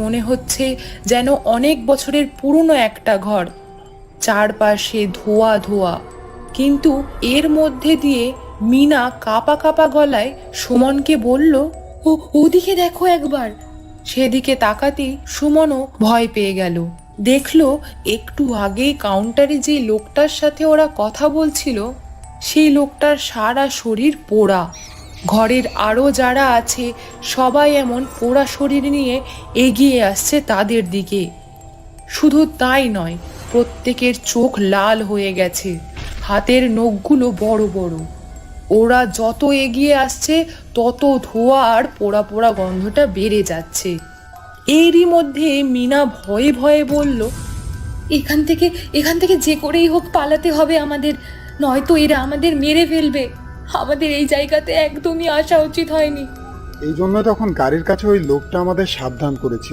মনে হচ্ছে যেন অনেক বছরের পুরনো একটা ঘর, চারপাশে ধোয়া ধোয়া। কিন্তু এর মধ্যে দিয়ে মিনা কাঁপা কাঁপা গলায় সুমনকে বলল, ও ওদিকে দেখো একবার। সেদিকে তাকাতেই সুমনও ভয় পেয়ে গেল। দেখলো একটু আগেই কাউন্টারে যে লোকটার সাথে ওরা কথা বলছিল, সেই লোকটার সারা শরীর পোড়া। ঘরের আরও যারা আছে সবাই এমন পোড়া শরীর নিয়ে এগিয়ে আসছে তাদের দিকে। শুধু তাই নয়, প্রত্যেকের চোখ লাল হয়ে গেছে, হাতের নখগুলো বড় বড়। ওরা যত এগিয়ে আসছে তত ধোঁয়া আর পোড়া পোড়া গন্ধটা বেড়ে যাচ্ছে। এরই মধ্যে মিনা ভয়ে ভয়ে বলল, এখান থেকে যে করেই হোক পালাতে হবে আমাদের, নয়তো এরা আমাদের মেরে ফেলবে। আমাদের এই জায়গাতে একদমই আসা উচিত হয়নি। এই জন্য তখন গাড়ির কাছে ওই লোকটা আমাদের সাবধান করেছিল।